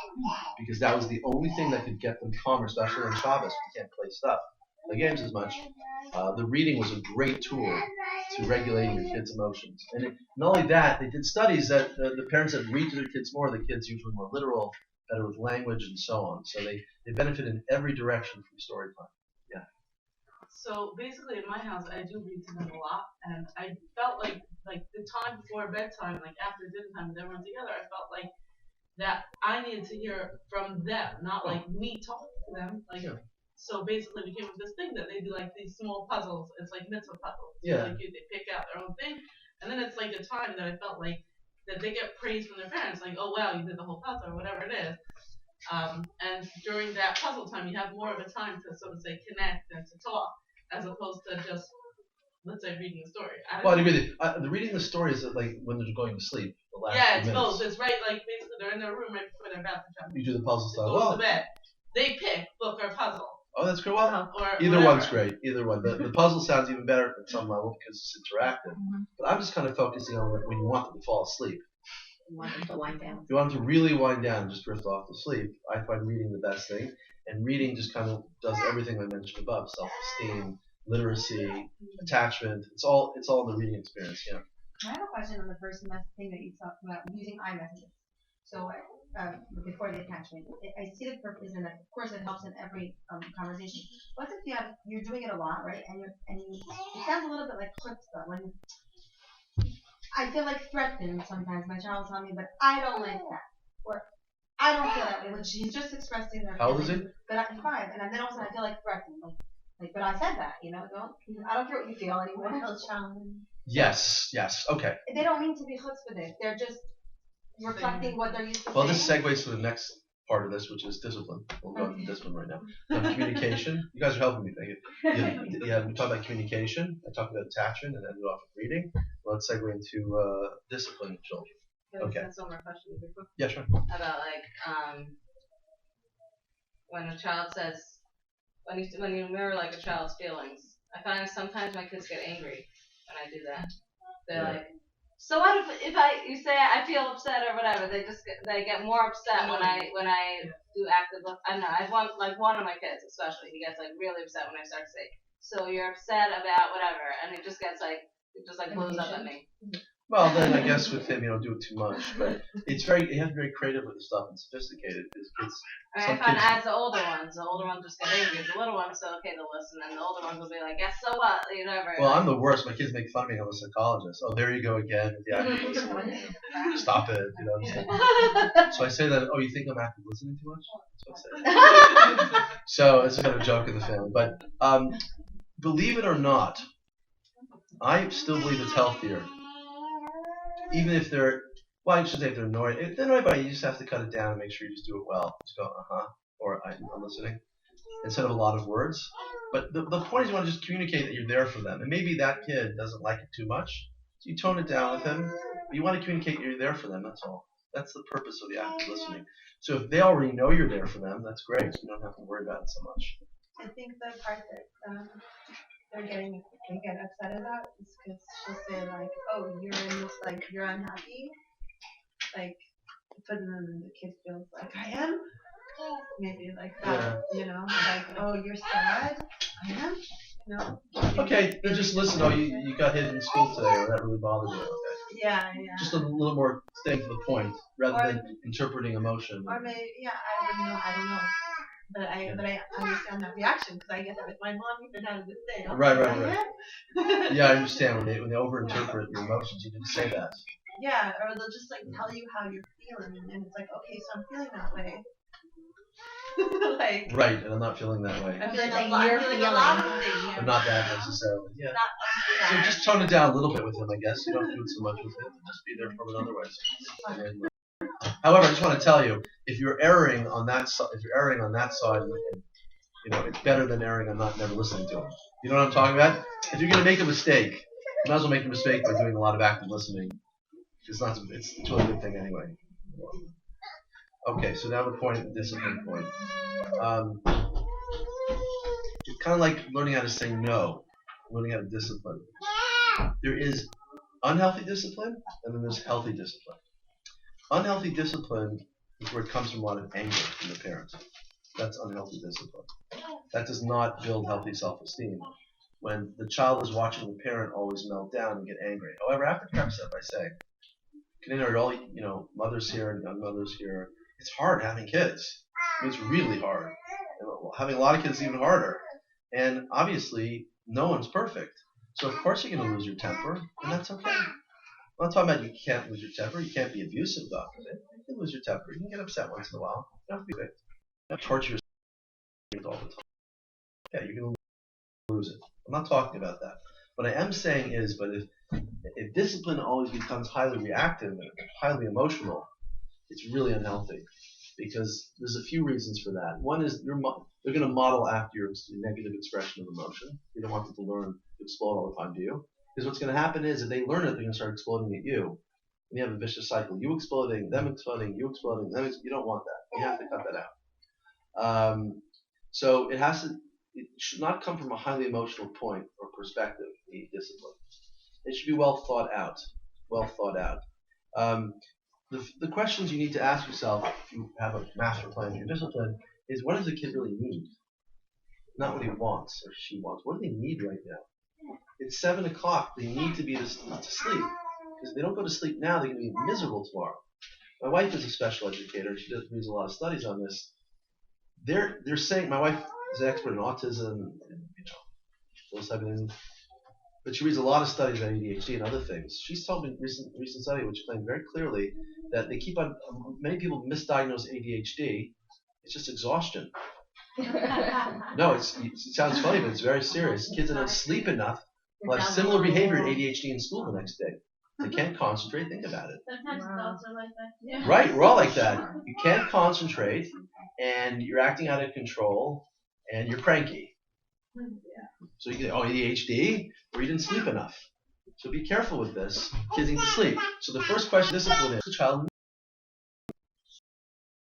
because that was the only thing that could get them calmer, especially on Shabbos. We can't play stuff, play games as much. The reading was a great tool to regulating your kids' emotions. And not only that, they did studies that the parents that read to their kids more, the kids usually more literal, better with language, and so on. So they benefit in every direction from story time. Yeah. So basically, in my house, I do read to them a lot, and I felt like the time before bedtime, like after dinner time, with everyone together, I felt like that I needed to hear from them, not like me talking to them. Like, Yeah. so basically, we came up with this thing that they do like these small puzzles. It's like mitzvah puzzles. Yeah. Like they pick out their own thing, and then it's like a time that I felt like that they get praise from their parents, like, oh wow, you did the whole puzzle or whatever it is. And during that puzzle time, you have more of a time to sort of say connect and to talk, as opposed to just, let's say, reading the story. Well, I agree. The reading the story is like when they're going to sleep. The last Yeah, few it's minutes. both. It's right, like basically they're in their room right before they're about to jump. You do the puzzle They style. go to Well, the bed. They pick book or puzzle. oh, that's good. Well, Or either whatever. one's great. Either one. The puzzle sounds even better at some level because it's interactive. But I'm just kind of focusing on when you want them to fall asleep. You want them to wind down. If you want them to really wind down and just drift off to sleep, I find reading the best thing. And reading just kind of does everything I mentioned above: self-esteem, literacy, attachment. It's all in the reading experience. Yeah. I have a question on the first thing that you talked about using iMessages. So before the attachment, I see the purpose, and of course it helps in every conversation. What if you're doing it a lot, right? And it sounds a little bit like chutzpah when I feel like threatened sometimes. My child will tell me, but I don't like that, or I don't feel that way. Which he's just expressing their How old is feelings. he? But I'm 5, and then all of a sudden I feel like threatened, like, but I said that, I don't care what you feel anymore. Yes. Okay. They don't mean to be chutzpahdik. They're just reflecting what they're used to Well, saying. this segues to the next part of this, which is discipline. We'll go into discipline right now. Communication. You guys are helping me. Thank you. Yeah, we talked about communication. I talked about attachment and ended off with reading. Let's segue into discipline of children. Okay. Can I ask one more question before? Yeah, sure. About like when a child says when you mirror like a child's feelings, I find sometimes my kids get angry when I do that. They're like, so what if you say I feel upset or whatever? They get more upset when I do active. I don't know. I've one of my kids especially. He gets like really upset when I start to say, so you're upset about whatever, and it just blows up at me. Well, then I guess with him, you don't do it too much. But you have to be very creative with the stuff and sophisticated. I find as the older ones just get angry. The little ones, so okay, they'll listen, and the older ones will be like, yes, so what? Whatever. Well, I'm the worst. My kids make fun of me. I'm a psychologist. Oh, there you go again with the active listening. Stop it. So I say that. Oh, you think I'm active listening too much? That's what I say. So it's kind of a joke in the family. But believe it or not, I still believe it's healthier. Even if they're, well, I should say if they're annoyed. If they're annoyed by it, you just have to cut it down and make sure you just do it well. Just go, or I'm listening, instead of a lot of words. But the point is you want to just communicate that you're there for them. And maybe that kid doesn't like it too much, so you tone it down with him. But you want to communicate you're there for them, that's all. That's the purpose of the active listening. So if they already know you're there for them, that's great. You don't have to worry about it so much. I think the part that they get upset about is because she'll say like, oh, you're in this, like, you're unhappy, like, but then the kid feels like I am, maybe like that, like, oh, you're sad, I am, Okay, then just listen. Oh, you got hit in school today, or that really bothered you. Okay. Yeah. Just a little more staying to the point rather than interpreting emotion. Or maybe, I don't know. But I understand that reaction because I get that with my mom. Even had a good day. Right. Yeah, I understand when they overinterpret your emotions. You didn't say that. Yeah, or they'll just like tell you how you're feeling, and it's like, okay, so I'm feeling that way. Like. Right, and I'm not feeling that way. I'm feeling a lot of things. But not that necessarily. Yeah. So just tone it down a little bit with him, I guess. You don't have to do it so much with him. Just be there for him in other ways. However, I just want to tell you, if you're erring on that side, it's better than erring on never listening to him. You know what I'm talking about? If you're going to make a mistake, you might as well make a mistake by doing a lot of active listening. It's really a good thing anyway. Okay, so now the discipline point. It's kind of like learning how to say no, learning how to discipline. There is unhealthy discipline, and then there's healthy discipline. Unhealthy discipline is where it comes from a lot of anger from the parent. That's unhealthy discipline. That does not build healthy self-esteem. When the child is watching the parent always melt down and get angry. However, I have to preface that by saying, consider all mothers here and young mothers here. It's hard having kids. It's really hard. Having a lot of kids is even harder. And obviously, no one's perfect. So of course you're going to lose your temper, and that's okay. I'm not talking about you can't lose your temper. You can't be abusive, God forbid. You can lose your temper. You can get upset once in a while. You don't have to be perfect. You don't torture yourself all the time. Yeah, you're going to lose it. I'm not talking about that. What I am saying is, but if discipline always becomes highly reactive and highly emotional, it's really unhealthy. Because there's a few reasons for that. One is they're going to model after your negative expression of emotion. You don't want them to learn to explode all the time, do you? Because what's going to happen is if they learn it, they're going to start exploding at you. And you have a vicious cycle. You exploding, them exploding, you exploding, them you don't want that. You have to cut that out. So it should not come from a highly emotional point or perspective, the discipline. It should be well thought out. The questions you need to ask yourself if you have a master plan for your discipline is, what does the kid really need? Not what he wants or she wants. What do they need right now? It's 7 o'clock. They need to be to sleep. Because if they don't go to sleep now, they're going to be miserable tomorrow. My wife is a special educator. She reads a lot of studies on this. They're saying, my wife is an expert in autism and those type of things. But she reads a lot of studies on ADHD and other things. She's told me a recent study which claimed very clearly that they keep on, many people misdiagnose ADHD. It's just exhaustion. No, it sounds funny, but it's very serious. Kids that don't sleep enough will have similar behavior to ADHD in school the next day. They can't concentrate. Think about it. Sometimes adults are like that. Yeah. Right, we're all like that. You can't concentrate, and you're acting out of control, and you're cranky. Yeah. So you get, ADHD, or you didn't sleep enough. So be careful with this. Kids need to sleep. So the first question, discipline is, the child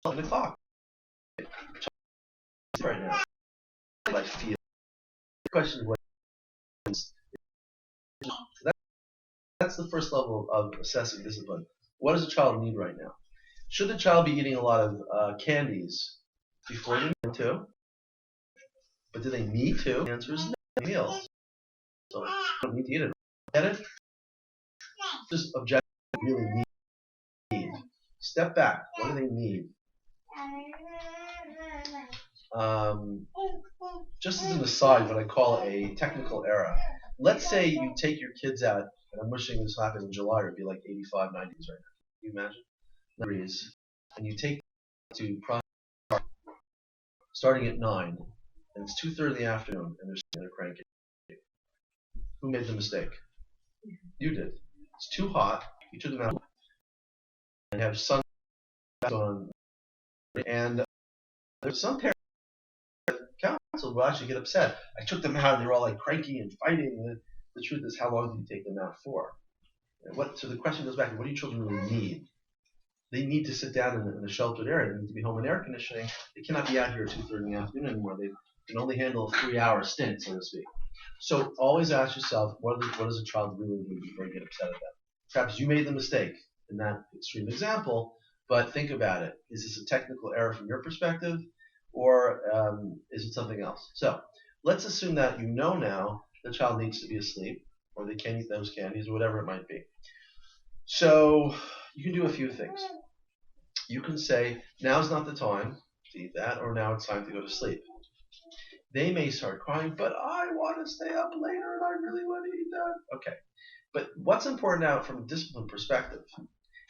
11 o'clock. Right now. I feel. The question is, what is that's the first level of assessing discipline. What does a child need right now? Should the child be eating a lot of candies before they need to? But do they need to? The answer is no. Meals. So they don't need to eat it. Get it? Just objectively really need. Step back. What do they need? Just as an aside, what I call a technical error. Let's say you take your kids out, and I'm wishing this happened in July, it'd be like 85, 90s right now. Can you imagine? Degrees. And you take them to Prague, starting at 9, and it's 2:30 in the afternoon, and they're cranky. Who made the mistake? You did. It's too hot. You took them out and have sun on, and there's some parents council will actually get upset. I took them out and they were all like cranky and fighting. And the truth is, how long did you take them out for? So the question goes back to, what do your children really need? They need to sit down in a sheltered area. They need to be home in air conditioning. They cannot be out here at 2:30 in the afternoon anymore. They can only handle a 3-hour stint, so to speak. So always ask yourself, what does a child really need before you get upset at them? Perhaps you made the mistake in that extreme example, but think about it. Is this a technical error from your perspective, or is it something else? So let's assume that you know now the child needs to be asleep, or they can't eat those candies, or whatever it might be. So you can do a few things. You can say, now's not the time to eat that, or now it's time to go to sleep. They may start crying, but I want to stay up later and I really want to eat that. Okay. But what's important now from a discipline perspective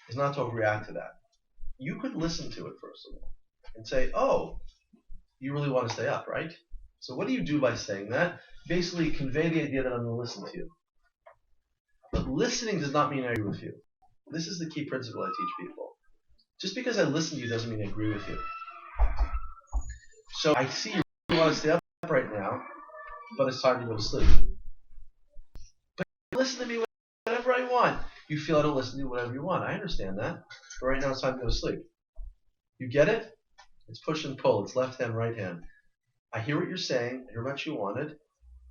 is not to overreact to that. You could listen to it, first of all, and say, oh, you really want to stay up, right? So what do you do by saying that? Basically convey the idea that I'm going to listen to you. But listening does not mean I agree with you. This is the key principle I teach people. Just because I listen to you doesn't mean I agree with you. So I see you really want to stay up right now, but it's time to go to sleep. But you listen to me whatever I want. You feel I don't listen to you whatever you want. I understand that. But right now it's time to go to sleep. You get it? It's push and pull. It's left hand, right hand. I hear what you're saying. I hear what you wanted.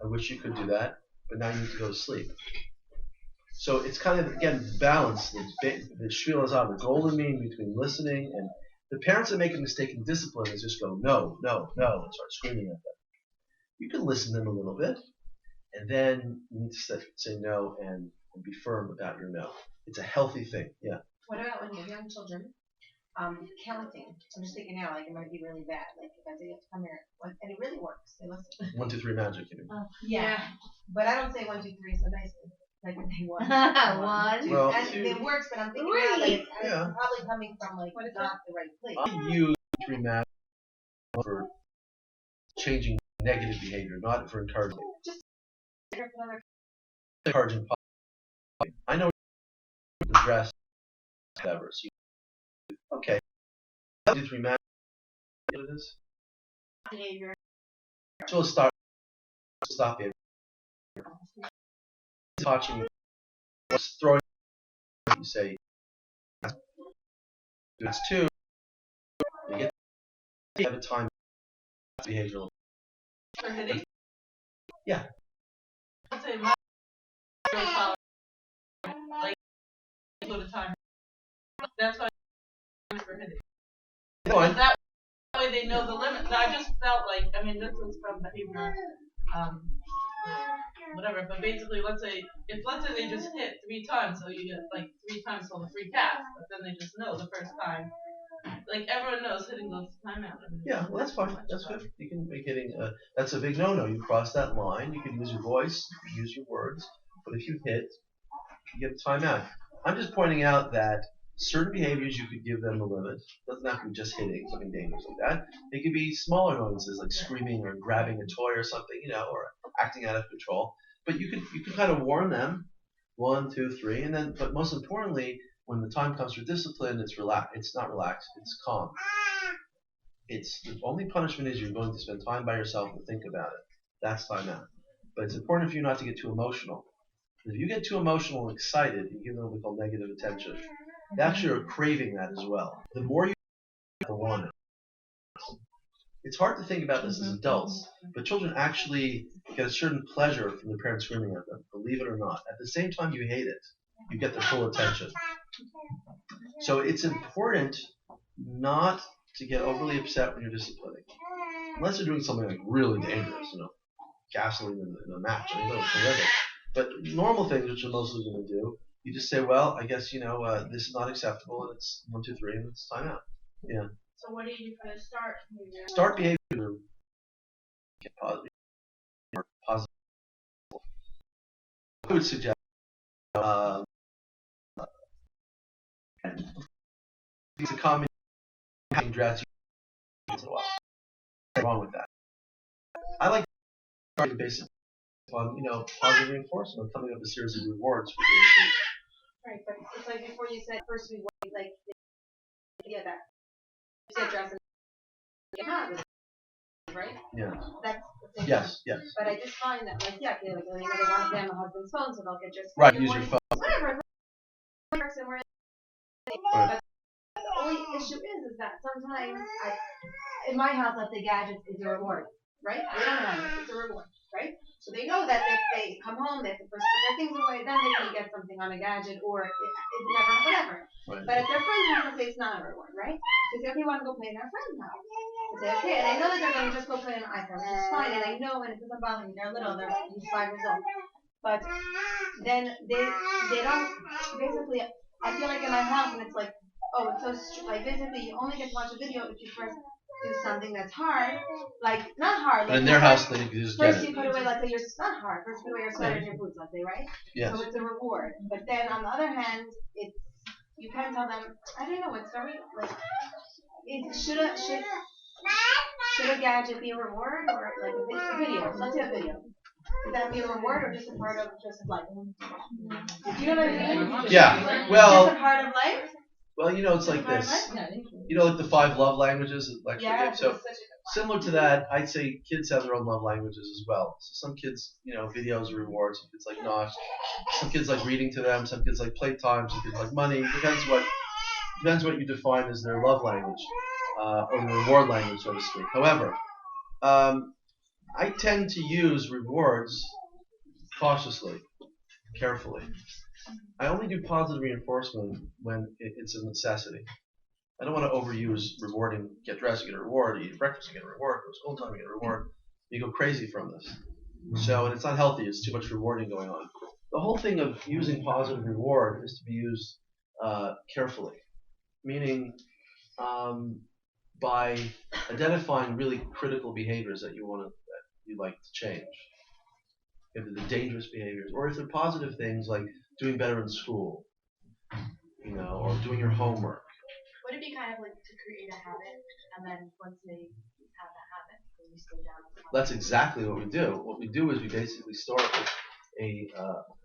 I wish you could do that, but now you need to go to sleep. So it's kind of, again, balance, the shvil azah, the golden mean between listening and the parents that make a mistake in discipline is just go, no, no, no, and start screaming at them. You can listen to them a little bit, and then you need to say no and be firm about your no. It's a healthy thing, yeah. What about when you have young children? Counting. I'm just thinking now, like it might be really bad. Like if I say you have to come here, and it really works. They listen. 1, 2, 3 magic, you mean? Yeah, but I don't say 1, 2, 3 so nicely. Like when they want. One. Well, And it works, but I'm thinking now, like yeah. it's probably coming from like not the right place. I use 3 magic for changing negative behavior, not for encouraging. Just Encouraging positive. I know the dress, whatever. So okay. 1, 2, 3 magic. What it is? Behavior. So let's stop it. Touching, throwing. You say that's 2. You get to have a time behavioral. Yeah. Let's say my like go to time. That's why it's for hitting. That way they know the limit. I just felt like, I mean, this is from behavior, whatever. But basically, let's say they just hit 3 times, so you get like 3 times on the free pass. But then they just know the first time. Like everyone knows hitting goes to timeout. Yeah, well that's fine. That's good. You can be hitting. That's a big no-no. You cross that line. You can use your voice, you can use your words, but if you hit, you get a timeout. I'm just pointing out that certain behaviors you could give them a limit. It doesn't have to be just hitting, something dangerous like that. It could be smaller noises like screaming or grabbing a toy or something, or acting out of control. But you can kind of warn them, 1, 2, 3, and then. But most importantly, when the time comes for discipline, it's relaxed. It's not relaxed. It's calm. It's the only punishment is you're going to spend time by yourself and think about it. That's time out. But it's important for you not to get too emotional. If you get too emotional and excited, you give them what we call negative attention. They actually are craving that as well. The more you want it. It's hard to think about this as adults, but children actually get a certain pleasure from their parents screaming at them, believe it or not. At the same time you hate it, you get their full attention. So it's important not to get overly upset when you're disciplining. Unless you're doing something like really dangerous, gasoline in a match. I mean, that's horrific. But normal things, which you're mostly going to do, you just say, well, I guess, this is not acceptable, and it's 1, 2, 3, and it's time out. Yeah. So what do you do for the start? Start behavior. Get positive. I would suggest it's a combination of dress once in a while. Nothing wrong with that. I like starting basic on positive reinforcement, coming up with a series of rewards for doing things. Right, but it's like before you said first we wait, like yeah, that you said dress and get positive, right? Yeah. That's the thing. Yes. But I just find that they want to play on the husband's phone, so they'll get just right. Use your phone. Whatever. Right. But the only issue is that sometimes in my house, let's say gadgets is a reward, right? They don't have it; it's a reward, right? So they know that if they come home, they have to first put their things away, then they can get something on a gadget, or it's never, whatever. Right. But at their friend's house, let's say it's not a reward, right? They say, okay, want to go play in our friend's house. They say, okay, and I know that they're going to just go play on an iPhone, which is fine, and I know, and it doesn't bother me. They're little; they're 5 years old. But then they don't. Basically, I feel like in my house, and it's like, oh, it's so like basically you only get to watch a video if you first do something that's hard, like not hard. Like in their house, they just first get it. you put away, let's say it's not hard. First put away your sweater and your boots, let's say, right? Yes. So it's a reward. But then on the other hand, it's you can't tell them. I don't know. It's very like should a gadget be a reward or like a video? Let's say a video. Would that be a reward or just a part of just life? Do you know what I mean? Yeah. Well. Just a part of life. Well, it's like this. Like the 5 love languages that lecture gives. So similar to that, I'd say kids have their own love languages as well. So some kids, videos are rewards. Some kids like not. Some kids like reading to them. Some kids like playtime. Some kids like money. Depends what you define as their love language or the reward language, so to speak. However, I tend to use rewards cautiously, carefully. I only do positive reinforcement when it's a necessity. I don't want to overuse rewarding. Get dressed, you get a reward. Eat breakfast, you get a reward. Go to school time, you get a reward. You go crazy from this. So, and it's not healthy. It's too much rewarding going on. The whole thing of using positive reward is to be used carefully, meaning by identifying really critical behaviors that you'd like to change. If they're the dangerous behaviors, or if they're positive things like doing better in school, or doing your homework. Would it be kind of like to create a habit, and then once they have that habit, then you slow down? That's exactly what we do. What we do is we basically start with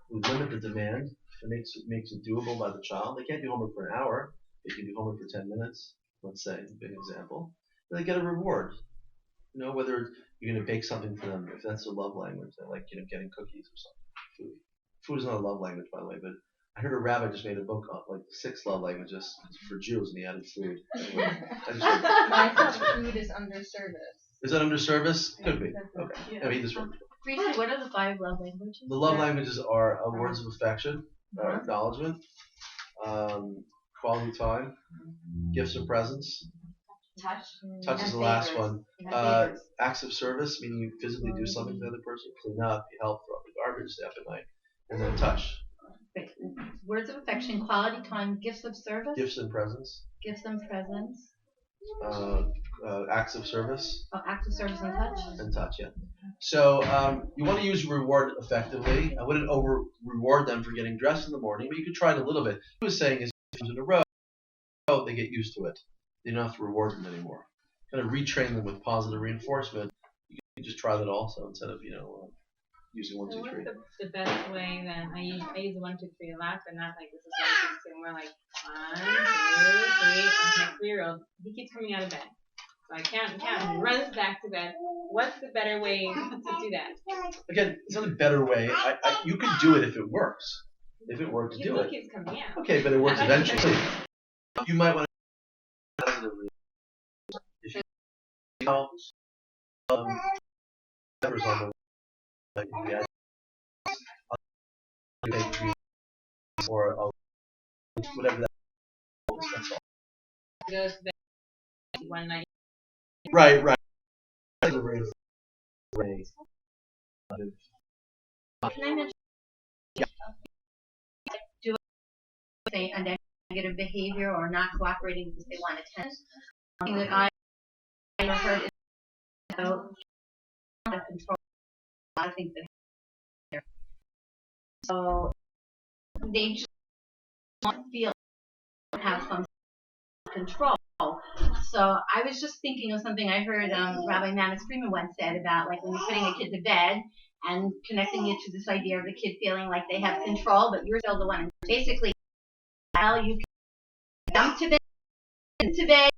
we limit the demand. It makes it doable by the child. They can't do homework for an hour. They can do homework for 10 minutes. Let's say, big example. Then they get a reward. Whether you're going to bake something for them, if that's their love language, they like getting cookies or something. Food is not a love language, by the way, but I heard a rabbi just made a book on like 6 love languages for Jews, and he added food. Anyway, I thought food is under service. Is that under service? Could be. Okay. Yeah. No, he just wrote. Briefly, what are the 5 love languages? The love languages are words of affection, acknowledgement, quality time, gifts of presence. Touch. Touch is the last one. Acts of service, meaning you physically do something for the other person, clean up, you help, throw out the garbage, stay up at night, and then touch. Words of affection, quality time, gifts of service. Gifts and presence. Gifts and presence. Acts of service. Oh, acts of service and touch. And touch, yeah. So you want to use reward effectively. I wouldn't over reward them for getting dressed in the morning, but you could try it a little bit. What he was saying is, in a row, they get used to it. You don't have to reward them anymore. Kind of retrain them with positive reinforcement. You can just try that also instead of using 1, 2, 3. What's the best way then? I use 1, 2, 3 a lot, but not like this is 1, 2, 3. More like 1, 2, 3. My 3-year-old, he keeps coming out of bed, so I can't. He runs back to bed. What's the better way to do that? Again, it's not a better way. You could do it if it works. If it works, do it. Keeps coming out. Okay, but it works eventually. You might want to positively. If you peppers on the or whatever that is, that's all. He goes to bed one night. Right. Can I mention? Yeah. Do say a negative behavior or not cooperating because they want attention? Something that I heard is about control. A lot of things that happen. So they just don't feel have some control. So I was just thinking of something I heard Rabbi Manis Freeman once said about like when you're putting a kid to bed and connecting it to this idea of the kid feeling like they have control, but you're still the one. Basically, while you can jump to bed, into bed,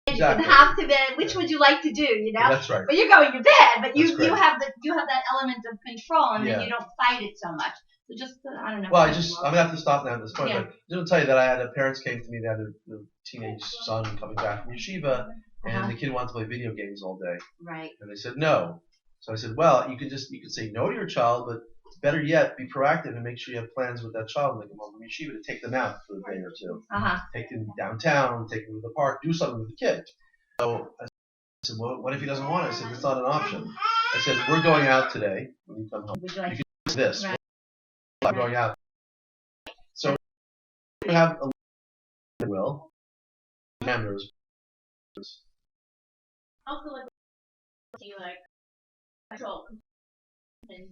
Exactly. you can hop to bed. Which would you like to do? That's right. But you're going to bed, but you That's have that element of control, and Yeah. then you don't fight it so much. So just I don't know. Well, I'm gonna have to stop now at this point. Yeah. But I'm gonna tell you that I had parents came to me. They had a teenage son coming back from yeshiva, and the kid wanted to play video games all day. Right. And they said no. So I said, well, you could say no to your child, but better yet, be proactive and make sure you have plans with that child when they come home from yeshiva to take them out for a day or two. Take them downtown, take them to the park, do something with the kid. So I said, well, what if he doesn't want it? I said, that's not an option. I said, we're going out today when you come home. Would you like You can do this. Right. We're going out. So you have a will. Members. Also, like, see, like, control. And then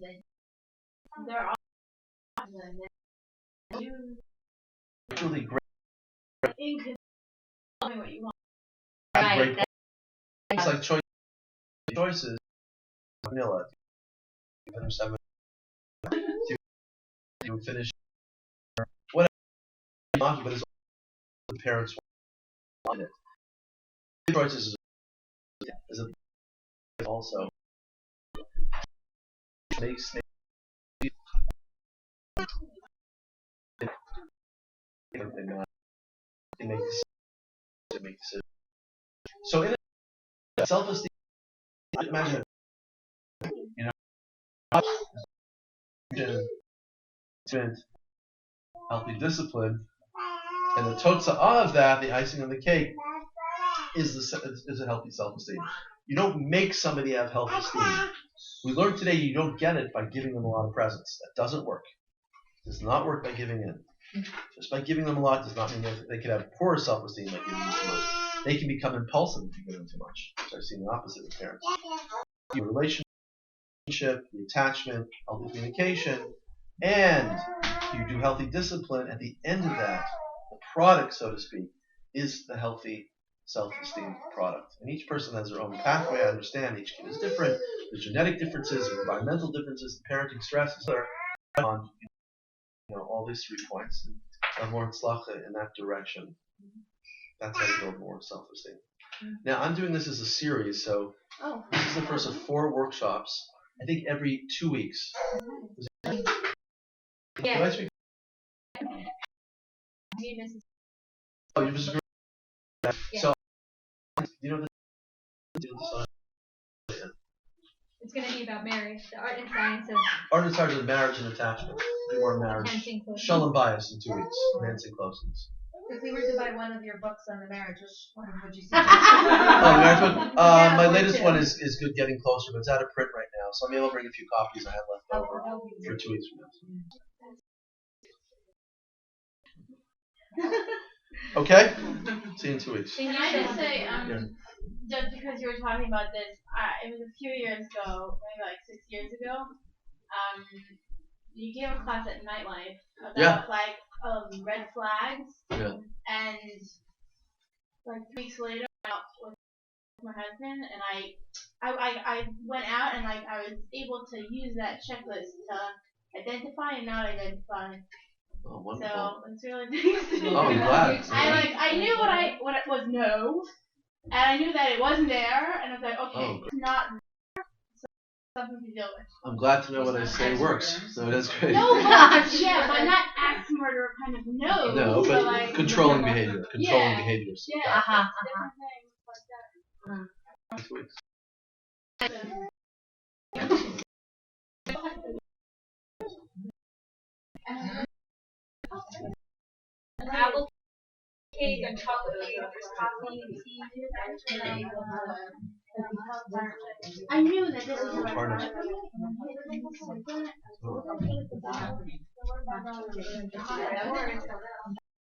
there are you It's really great. in control what you want. Have Right. great it's like choices. Vanilla. You finish 7. You finish whatever you want, but it's the parents want it. Choices is a also makes they make decisions. So in self-esteem imagine, healthy discipline, and the totza of that, the icing on the cake, is a healthy self-esteem. You don't make somebody have self-esteem. We learned today you don't get it by giving them a lot of presents. That doesn't work. It does not work by giving in. Just by giving them a lot does not mean that they can have poor self-esteem by giving them too much. They can become impulsive if you give them too much. So I've seen the opposite with parents. The relationship, the attachment, healthy communication, and you do healthy discipline. At the end of that, the product, so to speak, is the healthy self-esteem product. And each person has their own pathway. I understand each kid is different. There's genetic differences, there's environmental differences, parenting stresses on all these 3 points. And more tzlacha in that direction. That's how you build more self-esteem. Now I'm doing this as a series, so this is the first of 4 workshops. I think every 2 weeks. Yeah. Oh, you disagree? Yeah. So, you know, It's going to be about marriage, the art and science of art and science of marriage and attachment. More marriage. enhancing closeness. Shalom bias in 2 weeks. Enhancing closeness. If we were to buy one of your books on the marriage, which one would you Oh, suggest? the marriage book? Yeah, my or latest 2. one is Good Getting Closer, but it's out of print right now. So maybe I'll bring a few copies I have left over for 2 weeks from now. Okay? See you in 2 weeks. Can I just say, just because you were talking about this, it was a few years ago, maybe like 6 years ago. You gave a class at Nightlife about red flags. Yeah. And like 3 weeks later, I went out with my husband, and I went out and I was able to use that checklist to identify and not identify. Oh, wonderful. So it's really nice. Oh, I'm glad. I knew what it was no, and I knew that it wasn't there, and I was like, okay, it's not there, so something to deal with. I'm glad to know what I say works. So that's great. No, but not axe murder kind of no. No, but like, controlling behavior. Controlling behaviors. Yeah. Different things like that. 2 weeks. apple cake and chocolate cake versus coffee and tea. I knew that this was Hard.